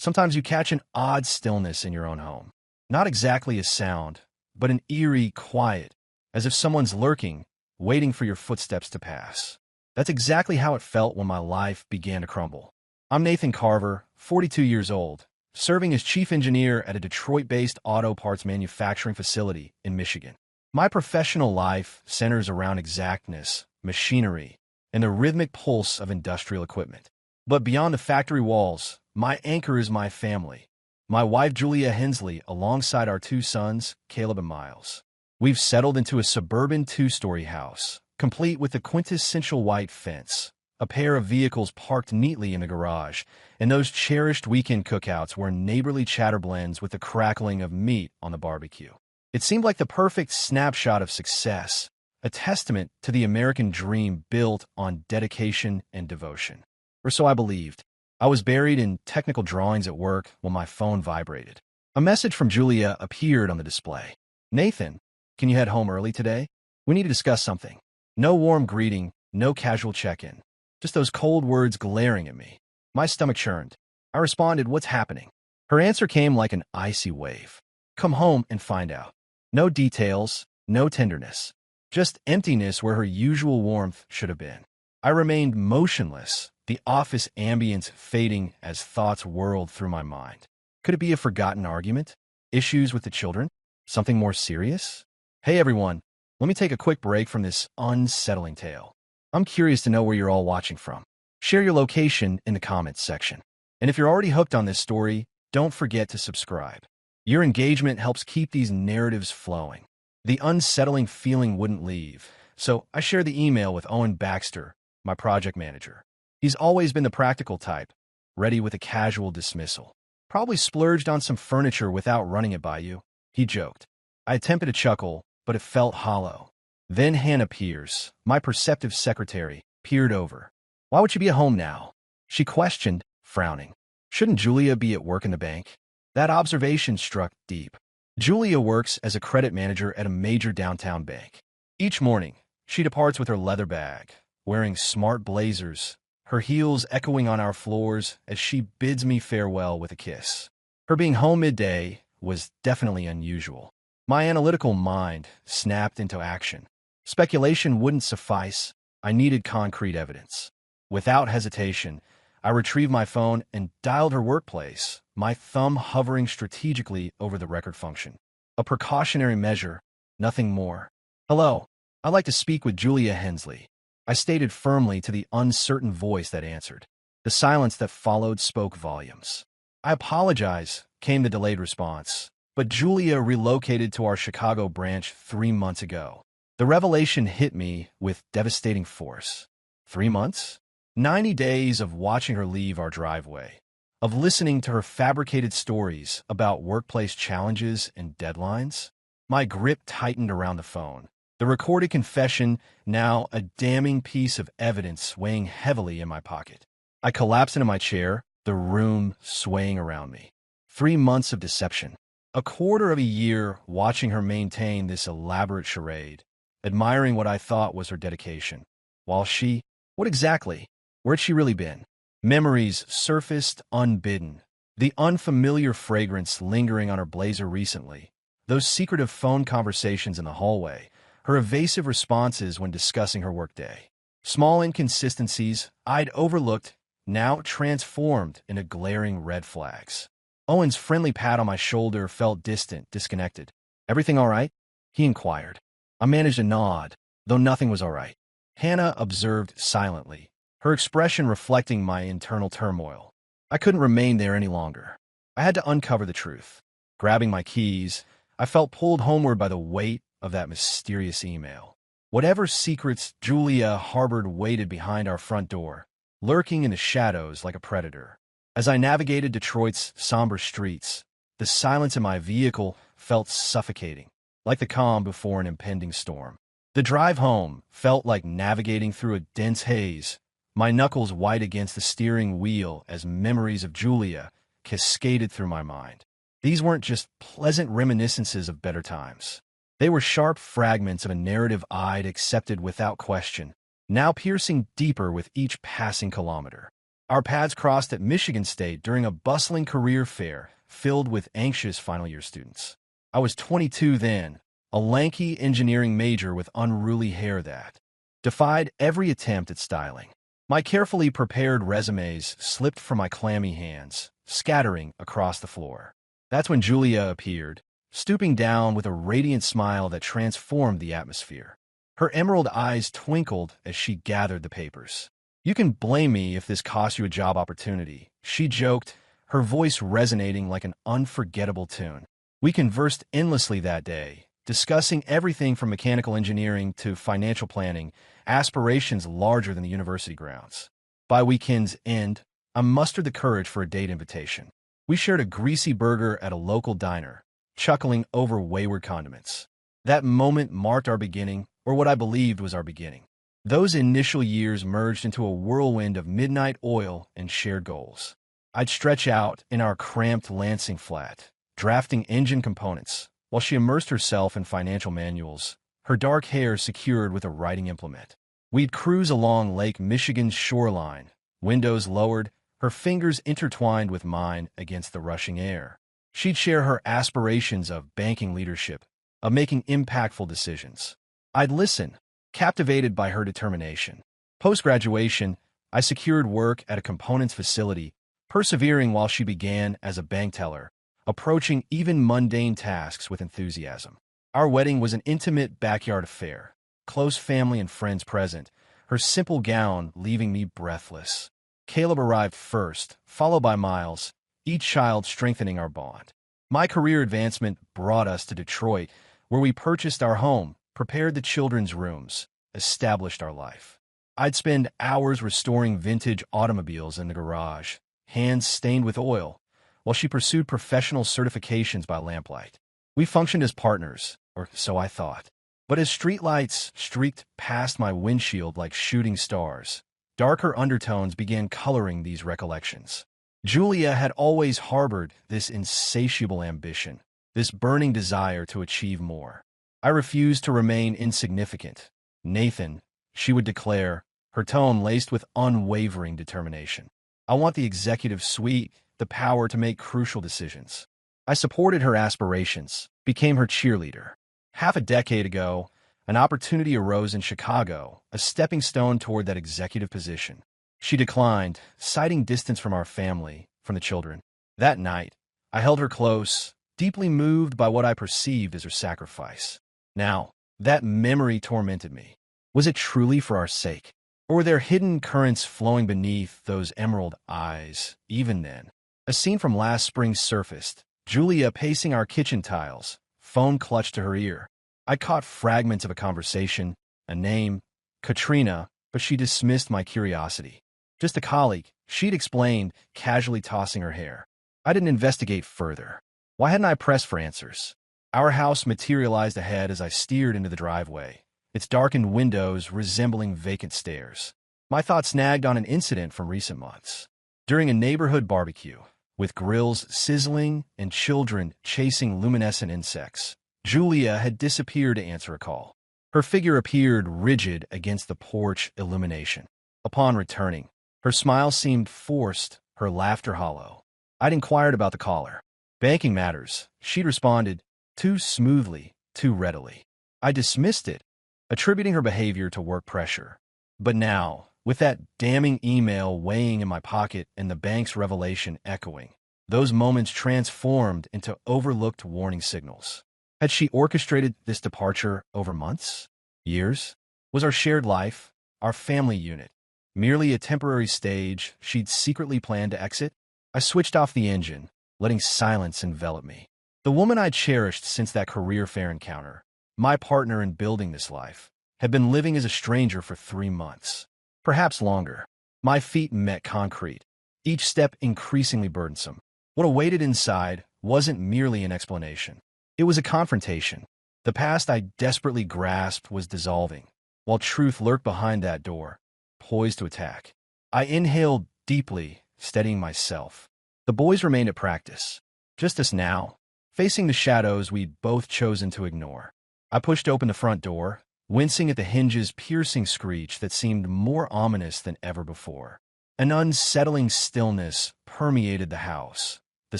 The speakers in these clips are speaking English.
Sometimes you catch an odd stillness in your own home. Not exactly a sound, but an eerie quiet, as if someone's lurking, waiting for your footsteps to pass. That's exactly how it felt when my life began to crumble. I'm Nathan Carver, 42 years old, serving as chief engineer at a Detroit-based auto parts manufacturing facility in Michigan. My professional life centers around exactness, machinery, and the rhythmic pulse of industrial equipment. But beyond the factory walls, my anchor is my family. My wife, Julia Hensley, alongside our two sons, Caleb and Miles. We've settled into a suburban two-story house, complete with a quintessential white fence, a pair of vehicles parked neatly in the garage, and those cherished weekend cookouts where neighborly chatter blends with the crackling of meat on the barbecue. It seemed like the perfect snapshot of success, a testament to the American dream built on dedication and devotion. Or so I believed. I was buried in technical drawings at work when my phone vibrated. A message from Julia appeared on the display. "Nathan, can you head home early today? We need to discuss something." No warm greeting, no casual check-in. Just those cold words glaring at me. My stomach churned. I responded, "What's happening?" Her answer came like an icy wave. "Come home and find out." No details, no tenderness. Just emptiness where her usual warmth should have been. I remained motionless, the office ambience fading as thoughts whirled through my mind. Could it be a forgotten argument? Issues with the children? Something more serious? Hey everyone, let me take a quick break from this unsettling tale. I'm curious to know where you're all watching from. Share your location in the comments section. And if you're already hooked on this story, don't forget to subscribe. Your engagement helps keep these narratives flowing. The unsettling feeling wouldn't leave, so I shared the email with Owen Baxter, my project manager. He's always been the practical type, ready with a casual dismissal. "Probably splurged on some furniture without running it by you," he joked. I attempted a chuckle, but it felt hollow. Then Hannah Pierce, my perceptive secretary, peered over. "Why would she be at home now?" she questioned, frowning. "Shouldn't Julia be at work in the bank?" That observation struck deep. Julia works as a credit manager at a major downtown bank. Each morning, she departs with her leather bag, wearing smart blazers, her heels echoing on our floors as she bids me farewell with a kiss. Her being home midday was definitely unusual. My analytical mind snapped into action. Speculation wouldn't suffice. I needed concrete evidence. Without hesitation, I retrieved my phone and dialed her workplace, my thumb hovering strategically over the record function. A precautionary measure, nothing more. "Hello, I'd like to speak with Julia Hensley," I stated firmly to the uncertain voice that answered. The silence that followed spoke volumes. "I apologize," came the delayed response, "but Julia relocated to our Chicago branch 3 months ago." The revelation hit me with devastating force. 3 months? 90 days of watching her leave our driveway, of listening to her fabricated stories about workplace challenges and deadlines. My grip tightened around the phone. The recorded confession, now a damning piece of evidence weighing heavily in my pocket. I collapsed into my chair, the room swaying around me. 3 months of deception. A quarter of a year watching her maintain this elaborate charade, admiring what I thought was her dedication. While she, what exactly? Where'd she really been? Memories surfaced unbidden. The unfamiliar fragrance lingering on her blazer recently. Those secretive phone conversations in the hallway. Her evasive responses when discussing her workday. Small inconsistencies I'd overlooked, now transformed into glaring red flags. Owen's friendly pat on my shoulder felt distant, disconnected. "Everything all right?" he inquired. I managed a nod, though nothing was all right. Hannah observed silently, her expression reflecting my internal turmoil. I couldn't remain there any longer. I had to uncover the truth. Grabbing my keys, I felt pulled homeward by the weight of that mysterious email. Whatever secrets Julia harbored waited behind our front door, lurking in the shadows like a predator. As I navigated Detroit's somber streets, the silence in my vehicle felt suffocating, like the calm before an impending storm. The drive home felt like navigating through a dense haze, my knuckles white against the steering wheel as memories of Julia cascaded through my mind. These weren't just pleasant reminiscences of better times. They were sharp fragments of a narrative I'd accepted without question, now piercing deeper with each passing kilometer. Our paths crossed at Michigan State during a bustling career fair filled with anxious final-year students. I was 22 then, a lanky engineering major with unruly hair that defied every attempt at styling. My carefully prepared resumes slipped from my clammy hands, scattering across the floor. That's when Julia appeared, stooping down with a radiant smile that transformed the atmosphere. Her emerald eyes twinkled as she gathered the papers. "You can blame me if this costs you a job opportunity," she joked, her voice resonating like an unforgettable tune. We conversed endlessly that day, discussing everything from mechanical engineering to financial planning, aspirations larger than the university grounds. By weekend's end, I mustered the courage for a date invitation. We shared a greasy burger at a local diner, chuckling over wayward condiments. That moment marked our beginning, or what I believed was our beginning. Those initial years merged into a whirlwind of midnight oil and shared goals. I'd stretch out in our cramped Lansing flat, drafting engine components, while she immersed herself in financial manuals, her dark hair secured with a writing implement. We'd cruise along Lake Michigan's shoreline, windows lowered, her fingers intertwined with mine against the rushing air. She'd share her aspirations of banking leadership, of making impactful decisions. I'd listen, captivated by her determination. Post-graduation, I secured work at a components facility, persevering while she began as a bank teller, approaching even mundane tasks with enthusiasm. Our wedding was an intimate backyard affair, close family and friends present, her simple gown leaving me breathless. Caleb arrived first, followed by Miles, each child strengthening our bond. My career advancement brought us to Detroit, where we purchased our home, prepared the children's rooms, established our life. I'd spend hours restoring vintage automobiles in the garage, hands stained with oil, while she pursued professional certifications by lamplight. We functioned as partners, or so I thought. But as streetlights streaked past my windshield like shooting stars, darker undertones began coloring these recollections. Julia had always harbored this insatiable ambition, this burning desire to achieve more. I refused to remain insignificant. "Nathan," she would declare, her tone laced with unwavering determination, "I want the executive suite, the power to make crucial decisions." I supported her aspirations, became her cheerleader. Half a decade ago, an opportunity arose in Chicago, a stepping stone toward that executive position. She declined, citing distance from our family, from the children. That night, I held her close, deeply moved by what I perceived as her sacrifice. Now, that memory tormented me. Was it truly for our sake? Or were there hidden currents flowing beneath those emerald eyes, even then? A scene from last spring surfaced, Julia pacing our kitchen tiles, phone clutched to her ear. I caught fragments of a conversation, a name, Katrina, but she dismissed my curiosity. "Just a colleague," she'd explained, casually tossing her hair. I didn't investigate further. Why hadn't I pressed for answers? Our house materialized ahead as I steered into the driveway, its darkened windows resembling vacant stairs. My thoughts snagged on an incident from recent months. During a neighborhood barbecue, with grills sizzling and children chasing luminescent insects, Julia had disappeared to answer a call. Her figure appeared rigid against the porch illumination. Upon returning, her smile seemed forced, her laughter hollow. I'd inquired about the caller. "Banking matters," she'd responded, too smoothly, too readily. I dismissed it, attributing her behavior to work pressure. But now, with that damning email weighing in my pocket and the bank's revelation echoing, those moments transformed into overlooked warning signals. Had she orchestrated this departure over months? Years? Was our shared life, our family unit, merely a temporary stage she'd secretly planned to exit? I switched off the engine, letting silence envelop me. The woman I'd cherished since that career fair encounter, my partner in building this life, had been living as a stranger for 3 months. Perhaps longer. My feet met concrete, each step increasingly burdensome. What awaited inside wasn't merely an explanation. It was a confrontation. The past I desperately grasped was dissolving, while truth lurked behind that door, poised to attack. I inhaled deeply, steadying myself. The boys remained at practice, just us now, facing the shadows we'd both chosen to ignore. I pushed open the front door, wincing at the hinge's piercing screech that seemed more ominous than ever before. An unsettling stillness permeated the house, the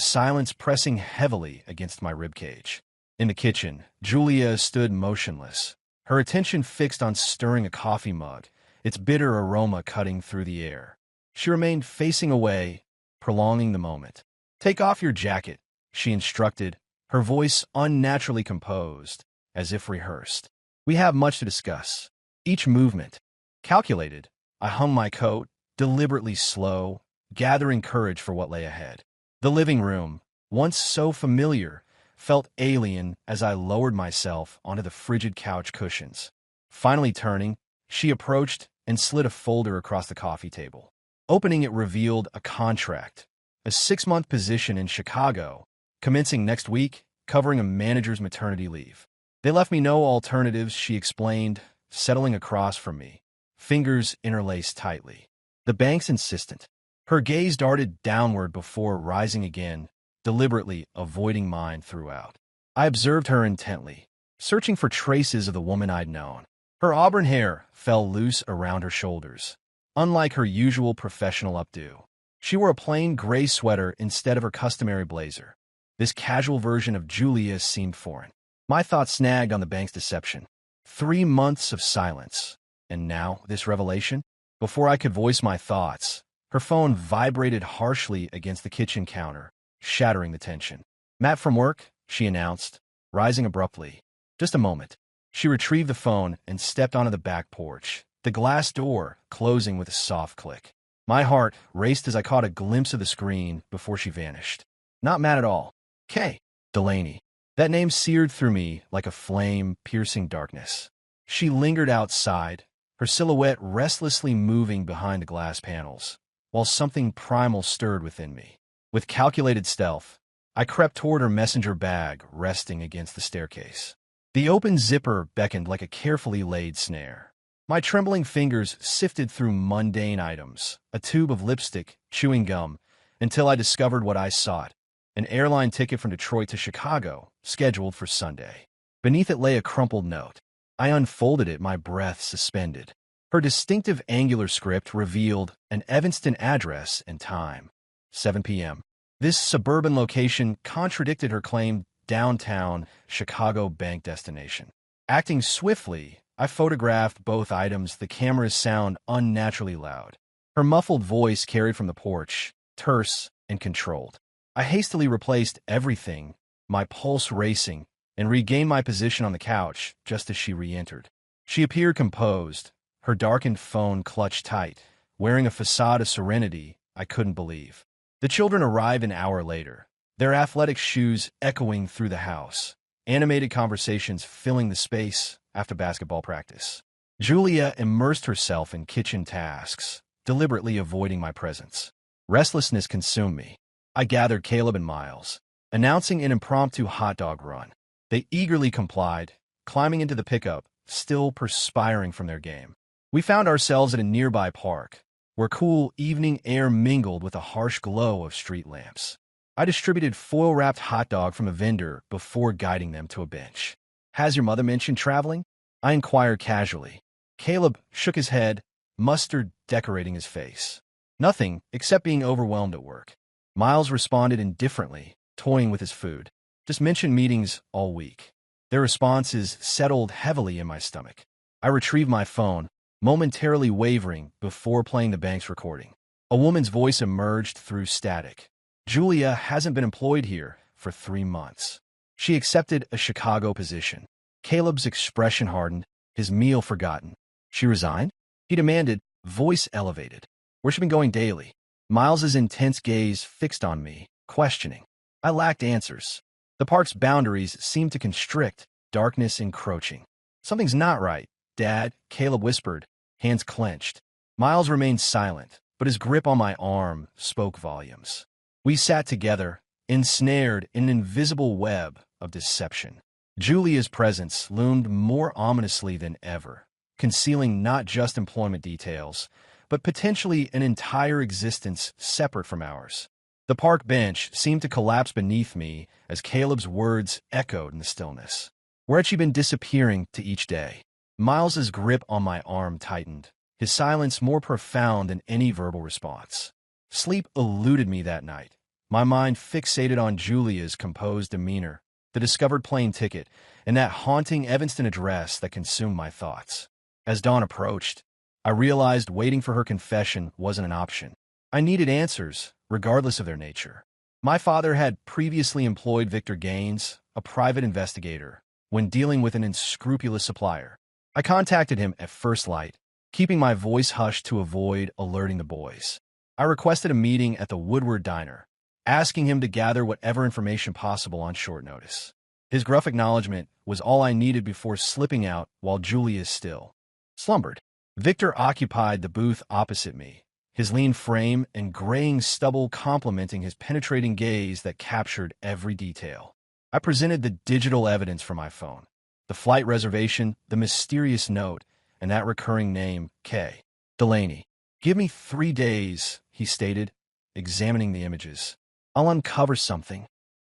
silence pressing heavily against my ribcage. In the kitchen, Julia stood motionless, her attention fixed on stirring a coffee mug, its bitter aroma cutting through the air. She remained facing away, prolonging the moment. "Take off your jacket," she instructed, her voice unnaturally composed, as if rehearsed. "We have much to discuss." Each movement, calculated, I hung my coat, deliberately slow, gathering courage for what lay ahead. The living room, once so familiar, felt alien as I lowered myself onto the frigid couch cushions. Finally turning, she approached and slid a folder across the coffee table. Opening it revealed a contract, a 6-month position in Chicago, commencing next week, covering a manager's maternity leave. "They left me no alternatives," she explained, settling across from me, fingers interlaced tightly. "The bank's insistent." Her gaze darted downward before rising again, deliberately avoiding mine throughout. I observed her intently, searching for traces of the woman I'd known. Her auburn hair fell loose around her shoulders, unlike her usual professional updo. She wore a plain gray sweater instead of her customary blazer. This casual version of Julia seemed foreign. My thoughts snagged on the bank's deception. 3 months of silence, and now this revelation? Before I could voice my thoughts, her phone vibrated harshly against the kitchen counter, shattering the tension. "Matt from work," she announced, rising abruptly. "Just a moment." She retrieved the phone and stepped onto the back porch, the glass door closing with a soft click. My heart raced as I caught a glimpse of the screen before she vanished. "Not Matt at all. Kay Delaney." That name seared through me like a flame piercing darkness. She lingered outside, her silhouette restlessly moving behind the glass panels, while something primal stirred within me. With calculated stealth, I crept toward her messenger bag resting against the staircase. The open zipper beckoned like a carefully laid snare. My trembling fingers sifted through mundane items, a tube of lipstick, chewing gum, until I discovered what I sought, an airline ticket from Detroit to Chicago, scheduled for Sunday. Beneath it lay a crumpled note. I unfolded it, my breath suspended. Her distinctive angular script revealed an Evanston address and time, 7 p.m. This suburban location contradicted her claimed downtown Chicago bank destination. Acting swiftly, I photographed both items, the camera's sound unnaturally loud. Her muffled voice carried from the porch, terse and controlled. I hastily replaced everything, my pulse racing, and regained my position on the couch just as she re-entered. She appeared composed, her darkened phone clutched tight, wearing a facade of serenity I couldn't believe. The children arrived an hour later, their athletic shoes echoing through the house, animated conversations filling the space after basketball practice. Julia immersed herself in kitchen tasks, deliberately avoiding my presence. Restlessness consumed me. I gathered Caleb and Miles, announcing an impromptu hot dog run. They eagerly complied, climbing into the pickup, still perspiring from their game. We found ourselves at a nearby park, where cool evening air mingled with the harsh glow of street lamps. I distributed foil-wrapped hot dog from a vendor before guiding them to a bench. "Has your mother mentioned traveling?" I inquired casually. Caleb shook his head, mustard decorating his face. "Nothing, except being overwhelmed at work." Miles responded indifferently, toying with his food. "Just mentioned meetings all week." Their responses settled heavily in my stomach. I retrieved my phone, momentarily wavering before playing the bank's recording. A woman's voice emerged through static. "Julia hasn't been employed here for 3 months. She accepted a Chicago position." Caleb's expression hardened, his meal forgotten. "She resigned?" he demanded, voice elevated. "Where's she been going daily?" Miles's intense gaze fixed on me, questioning. I lacked answers. The park's boundaries seemed to constrict, darkness encroaching. "Something's not right, Dad," Caleb whispered, hands clenched. Miles remained silent, but his grip on my arm spoke volumes. We sat together, ensnared in an invisible web of deception. Julia's presence loomed more ominously than ever, concealing not just employment details, but potentially an entire existence separate from ours. The park bench seemed to collapse beneath me as Caleb's words echoed in the stillness. Where had she been disappearing to each day? Miles's grip on my arm tightened, his silence more profound than any verbal response. Sleep eluded me that night, my mind fixated on Julia's composed demeanor, the discovered plane ticket, and that haunting Evanston address that consumed my thoughts. As dawn approached, I realized waiting for her confession wasn't an option. I needed answers, regardless of their nature. My father had previously employed Victor Gaines, a private investigator, when dealing with an unscrupulous supplier. I contacted him at first light, keeping my voice hushed to avoid alerting the boys. I requested a meeting at the Woodward Diner, asking him to gather whatever information possible on short notice. His gruff acknowledgement was all I needed before slipping out while Julia still slumbered. Victor occupied the booth opposite me, his lean frame and graying stubble complementing his penetrating gaze that captured every detail. I presented the digital evidence from my phone, the flight reservation, the mysterious note, and that recurring name, K. Delaney. "Give me 3 days," he stated, examining the images. "I'll uncover something."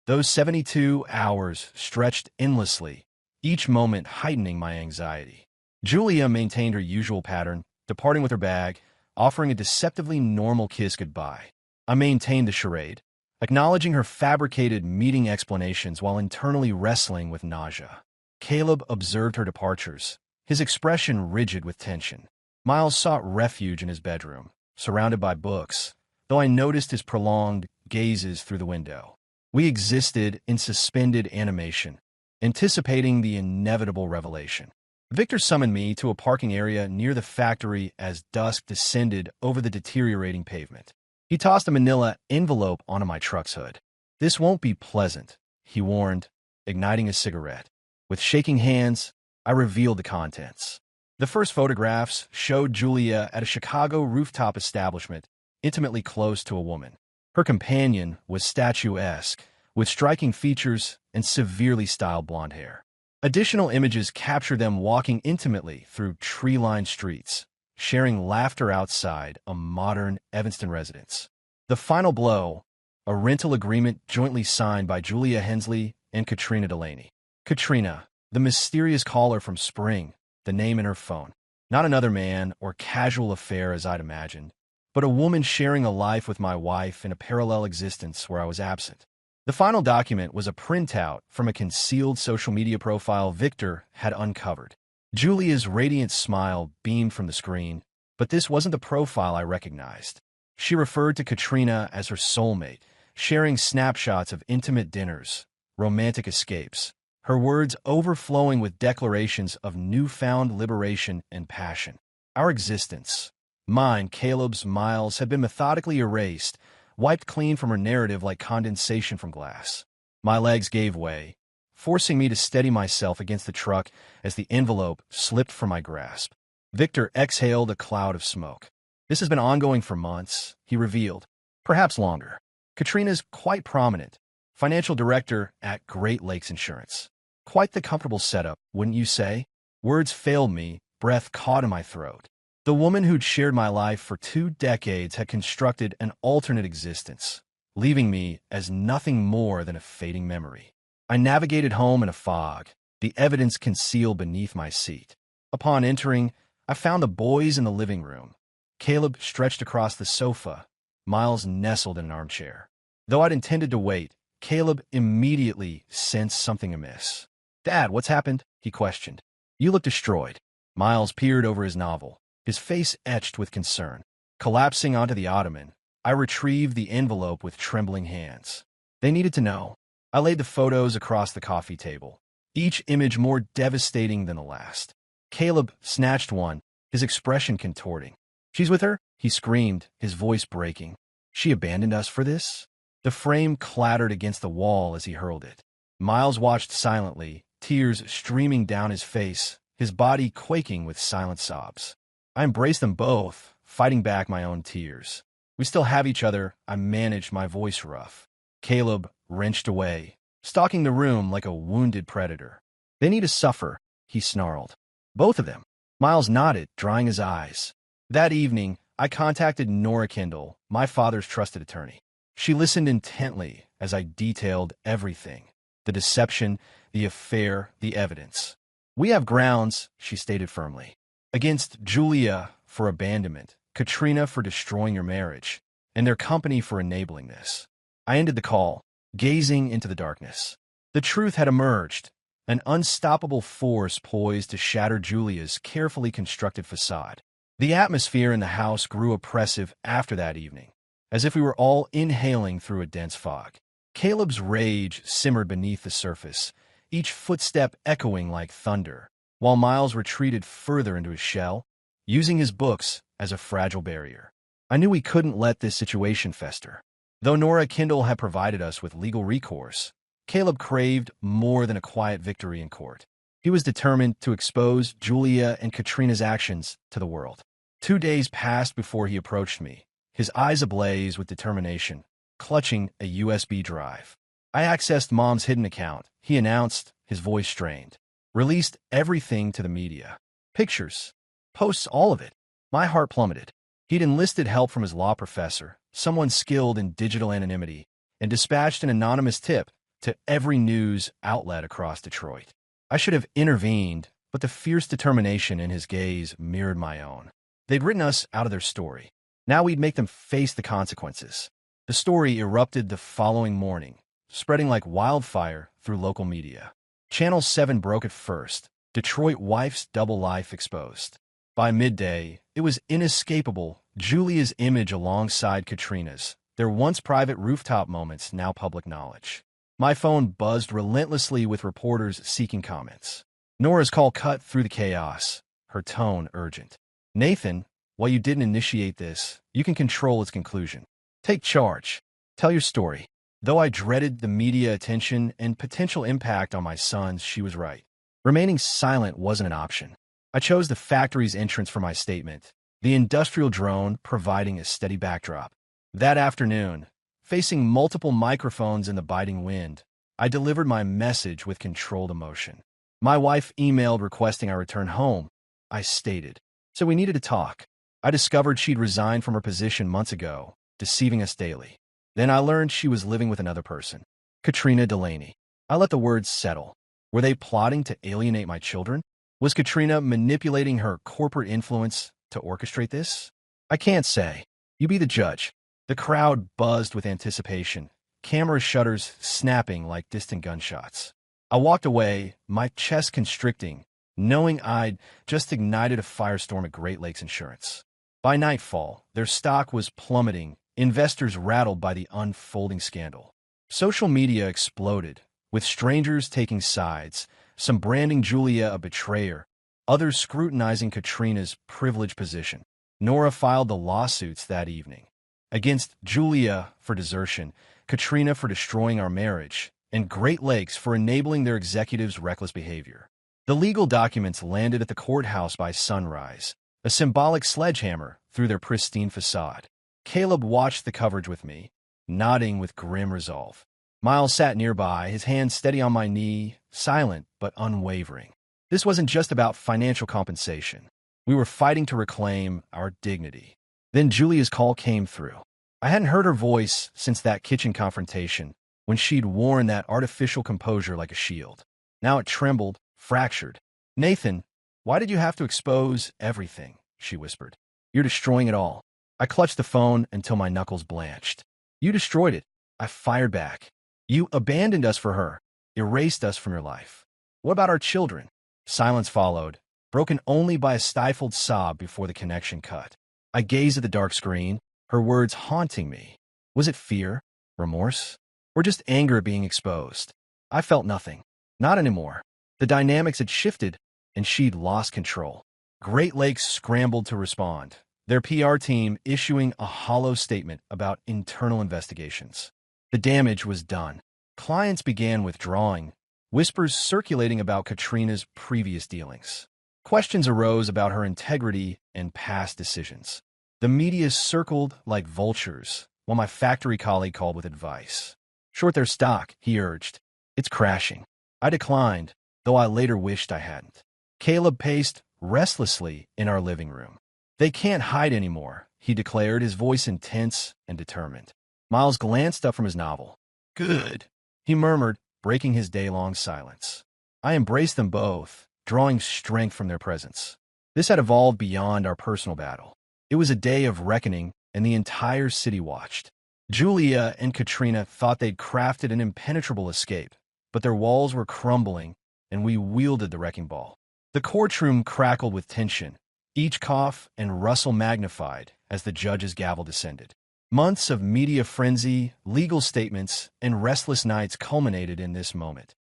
Those 72 hours stretched endlessly, each moment heightening my anxiety. Julia maintained her usual pattern, departing with her bag, offering a deceptively normal kiss goodbye. I maintained the charade, acknowledging her fabricated meeting explanations while internally wrestling with nausea. Caleb observed her departures, his expression rigid with tension. Miles sought refuge in his bedroom, surrounded by books, though I noticed his prolonged gazes through the window. We existed in suspended animation, anticipating the inevitable revelation. Victor summoned me to a parking area near the factory as dusk descended over the deteriorating pavement. He tossed a manila envelope onto my truck's hood. "This won't be pleasant," he warned, igniting a cigarette. With shaking hands, I revealed the contents. The first photographs showed Julia at a Chicago rooftop establishment, intimately close to a woman. Her companion was statuesque, with striking features and severely styled blonde hair. Additional images capture them walking intimately through tree-lined streets, sharing laughter outside a modern Evanston residence. The final blow, a rental agreement jointly signed by Julia Hensley and Katrina Delaney. Katrina, the mysterious caller from Spring, the name in her phone. Not another man or casual affair as I'd imagined, but a woman sharing a life with my wife in a parallel existence where I was absent. The final document was a printout from a concealed social media profile Victor had uncovered. Julia's radiant smile beamed from the screen, but this wasn't the profile I recognized. She referred to Katrina as her soulmate, sharing snapshots of intimate dinners, romantic escapes, her words overflowing with declarations of newfound liberation and passion. Our existence, mine, Caleb's, Miles, had been methodically erased, wiped clean from her narrative like condensation from glass. My legs gave way, forcing me to steady myself against the truck as the envelope slipped from my grasp. Victor exhaled a cloud of smoke. "This has been ongoing for months," he revealed, "perhaps longer. Katrina's quite prominent, financial director at Great Lakes Insurance. Quite the comfortable setup, wouldn't you say?" Words failed me, breath caught in my throat. The woman who'd shared my life for 2 decades had constructed an alternate existence, leaving me as nothing more than a fading memory. I navigated home in a fog, the evidence concealed beneath my seat. Upon entering, I found the boys in the living room. Caleb stretched across the sofa, Miles nestled in an armchair. Though I'd intended to wait, Caleb immediately sensed something amiss. "Dad, what's happened?" he questioned. "You look destroyed." Miles peered over his novel, his face etched with concern. Collapsing onto the ottoman, I retrieved the envelope with trembling hands. They needed to know. I laid the photos across the coffee table, each image more devastating than the last. Caleb snatched one, his expression contorting. "She's with her?" he screamed, his voice breaking. "She abandoned us for this?" The frame clattered against the wall as he hurled it. Miles watched silently, tears streaming down his face, his body quaking with silent sobs. I embraced them both, fighting back my own tears. "We still have each other," I managed, my voice rough. Caleb wrenched away, stalking the room like a wounded predator. "They need to suffer," he snarled. "Both of them." Miles nodded, drying his eyes. That evening, I contacted Nora Kendall, my father's trusted attorney. She listened intently as I detailed everything: the deception, the affair, the evidence. "We have grounds," she stated firmly, "against Julia for abandonment, Katrina for destroying your marriage, and their company for enabling this. I ended the call, gazing into the darkness. The truth had emerged, an unstoppable force poised to shatter Julia's carefully constructed facade. The atmosphere in the house grew oppressive after that evening, as if we were all inhaling through a dense fog. Caleb's rage simmered beneath the surface, each footstep echoing like thunder, while Miles retreated further into his shell, using his books as a fragile barrier. I knew we couldn't let this situation fester. Though Nora Kindle had provided us with legal recourse, Caleb craved more than a quiet victory in court. He was determined to expose Julia and Katrina's actions to the world. 2 days passed before he approached me, his eyes ablaze with determination, clutching a USB drive. I accessed Mom's hidden account, he announced, his voice strained. Released everything to the media. Pictures. Posts, all of it. My heart plummeted. He'd enlisted help from his law professor, someone skilled in digital anonymity, and dispatched an anonymous tip to every news outlet across Detroit. I should have intervened, but the fierce determination in his gaze mirrored my own. They'd written us out of their story. Now we'd make them face the consequences. The story erupted the following morning, spreading like wildfire through local media. Channel 7 broke it first, Detroit wife's double life exposed. By midday, it was inescapable, Julia's image alongside Katrina's, their once private rooftop moments now public knowledge. My phone buzzed relentlessly with reporters seeking comments. Nora's call cut through the chaos, her tone urgent. Nathan, while you didn't initiate this, you can control its conclusion. Take charge. Tell your story. Though I dreaded the media attention and potential impact on my sons, she was right. Remaining silent wasn't an option. I chose the factory's entrance for my statement, the industrial drone providing a steady backdrop. That afternoon, facing multiple microphones in the biting wind, I delivered my message with controlled emotion. My wife emailed requesting I return home. I stated, so we needed to talk. I discovered she'd resigned from her position months ago, deceiving us daily. Then I learned she was living with another person, Katrina Delaney. I let the words settle. Were they plotting to alienate my children? Was Katrina manipulating her corporate influence to orchestrate this? I can't say. You be the judge. The crowd buzzed with anticipation, camera shutters snapping like distant gunshots. I walked away, my chest constricting, knowing I'd just ignited a firestorm at Great Lakes Insurance. By nightfall, their stock was plummeting, investors rattled by the unfolding scandal. Social media exploded, with strangers taking sides, some branding Julia a betrayer, others scrutinizing Katrina's privileged position. Nora filed the lawsuits that evening. Against Julia for desertion, Katrina for destroying our marriage, and Great Lakes for enabling their executives' reckless behavior. The legal documents landed at the courthouse by sunrise, a symbolic sledgehammer through their pristine facade. Caleb watched the coverage with me, nodding with grim resolve. Miles sat nearby, his hand steady on my knee, silent but unwavering. This wasn't just about financial compensation. We were fighting to reclaim our dignity. Then Julia's call came through. I hadn't heard her voice since that kitchen confrontation, when she'd worn that artificial composure like a shield. Now it trembled, fractured. Nathan, why did you have to expose everything? She whispered. You're destroying it all. I clutched the phone until my knuckles blanched. You destroyed it. I fired back. You abandoned us for her, erased us from your life. What about our children? Silence followed, broken only by a stifled sob before the connection cut. I gazed at the dark screen, her words haunting me. Was it fear, remorse, or just anger at being exposed? I felt nothing. Not anymore. The dynamics had shifted, and she'd lost control. Great Lakes scrambled to respond, their PR team issuing a hollow statement about internal investigations. The damage was done. Clients began withdrawing, whispers circulating about Katrina's previous dealings. Questions arose about her integrity and past decisions. The media circled like vultures, while my factory colleague called with advice. Short their stock, he urged. It's crashing. I declined, though I later wished I hadn't. Caleb paced restlessly in our living room. They can't hide anymore, he declared, his voice intense and determined. Miles glanced up from his novel. Good, he murmured, breaking his day-long silence. I embraced them both, drawing strength from their presence. This had evolved beyond our personal battle. It was a day of reckoning, and the entire city watched. Julia and Katrina thought they'd crafted an impenetrable escape, but their walls were crumbling, and we wielded the wrecking ball. The courtroom crackled with tension, each cough and rustle magnified as the judge's gavel descended. Months of media frenzy, legal statements, and restless nights culminated in this moment.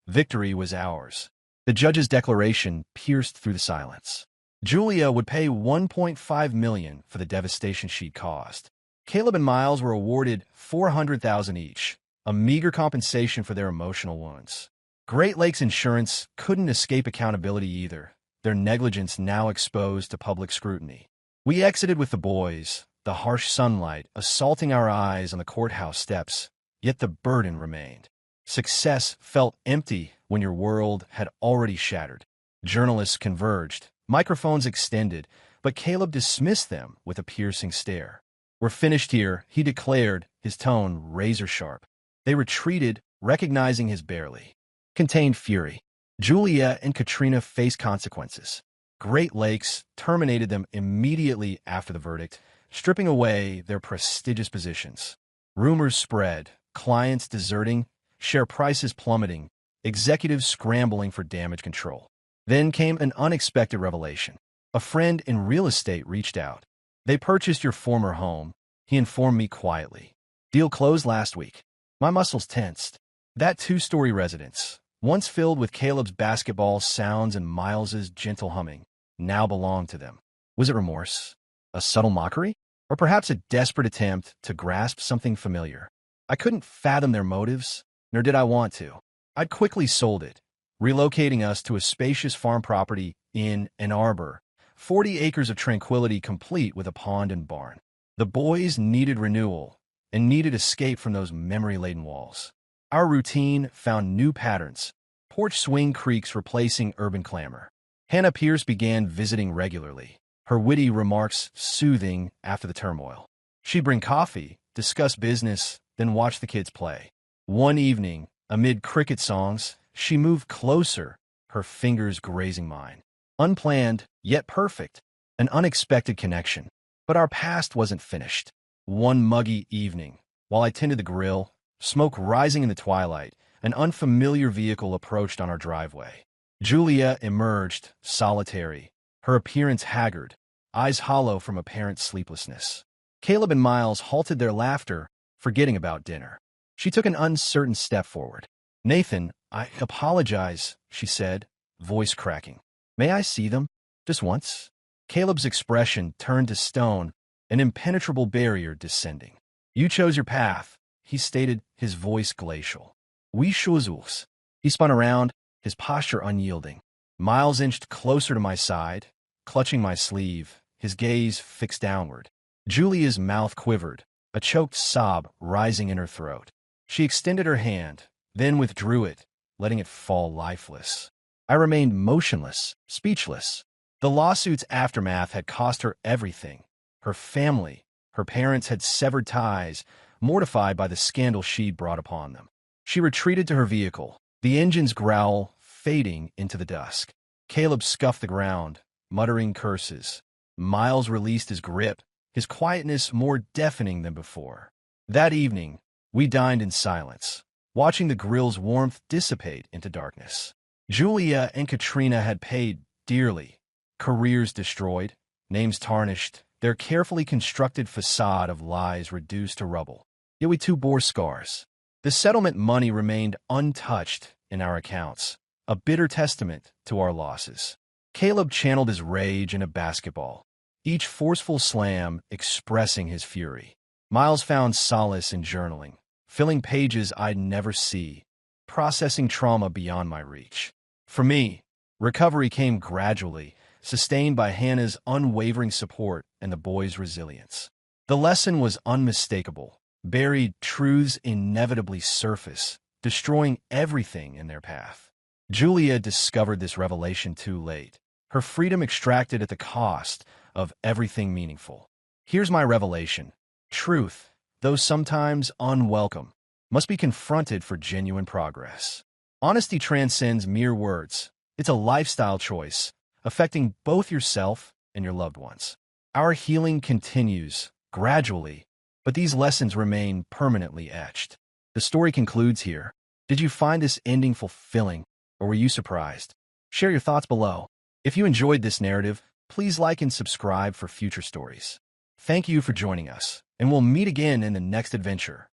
Victory was ours. The judge's declaration pierced through the silence. Julia would pay $1.5 million for the devastation she'd caused. Caleb and Miles were awarded $400,000 each, a meager compensation for their emotional wounds. Great Lakes Insurance couldn't escape accountability either, their negligence now exposed to public scrutiny. We exited with the boys, the harsh sunlight assaulting our eyes on the courthouse steps, yet the burden remained. Success felt empty when your world had already shattered. Journalists converged, microphones extended, but Caleb dismissed them with a piercing stare. "We're finished here," he declared, his tone razor-sharp. They retreated, recognizing his barely contained fury. Julia and Katrina faced consequences. Great Lakes terminated them immediately after the verdict, stripping away their prestigious positions. Rumors spread, clients deserting, share prices plummeting, executives scrambling for damage control. Then came an unexpected revelation. A friend in real estate reached out. "They purchased your former home," he informed me quietly. "Deal closed last week." My muscles tensed. That two-story residence, once filled with Caleb's basketball sounds and Miles's gentle humming, now belonged to them. Was it remorse? A subtle mockery? Or perhaps a desperate attempt to grasp something familiar? I couldn't fathom their motives, nor did I want to. I'd quickly sold it, relocating us to a spacious farm property in Ann Arbor, 40 acres of tranquility complete with a pond and barn. The boys needed renewal and needed escape from those memory-laden walls. Our routine found new patterns, porch swing creaks replacing urban clamor. Hannah Pierce began visiting regularly, her witty remarks soothing after the turmoil. She'd bring coffee, discuss business, then watch the kids play. One evening, amid cricket songs, she moved closer, her fingers grazing mine. Unplanned, yet perfect, an unexpected connection. But our past wasn't finished. One muggy evening, while I tended the grill, smoke rising in the twilight, an unfamiliar vehicle approached on our driveway. Julia emerged, solitary, her appearance haggard, eyes hollow from apparent sleeplessness. Caleb and Miles halted their laughter, forgetting about dinner. She took an uncertain step forward. "Nathan, I apologize," she said, voice cracking. "May I see them? Just once?" Caleb's expression turned to stone, an impenetrable barrier descending. "You chose your path," he stated, his voice glacial. "We chose." He spun around, his posture unyielding. Miles inched closer to my side, clutching my sleeve, his gaze fixed downward. Julia's mouth quivered, a choked sob rising in her throat. She extended her hand, then withdrew it, letting it fall lifeless. I remained motionless, speechless. The lawsuit's aftermath had cost her everything. Her family, her parents had severed ties, mortified by the scandal she'd brought upon them. She retreated to her vehicle, the engine's growl fading into the dusk. Caleb scuffed the ground, muttering curses. Miles released his grip, his quietness more deafening than before. That evening, we dined in silence, watching the grill's warmth dissipate into darkness. Julia and Katrina had paid dearly, careers destroyed, names tarnished, their carefully constructed facade of lies reduced to rubble. Yet we too bore scars. The settlement money remained untouched in our accounts, a bitter testament to our losses. Caleb channeled his rage into basketball, each forceful slam expressing his fury. Miles found solace in journaling, filling pages I'd never see, processing trauma beyond my reach. For me, recovery came gradually, sustained by Hannah's unwavering support and the boys' resilience. The lesson was unmistakable. Buried truths inevitably surface, destroying everything in their path. Julia discovered this revelation too late, her freedom extracted at the cost of everything meaningful. Here's my revelation. Truth, though sometimes unwelcome, must be confronted for genuine progress. Honesty transcends mere words. It's a lifestyle choice, affecting both yourself and your loved ones. Our healing continues, gradually, but these lessons remain permanently etched. The story concludes here. Did you find this ending fulfilling, or were you surprised? Share your thoughts below. If you enjoyed this narrative, please like and subscribe for future stories. Thank you for joining us, and we'll meet again in the next adventure.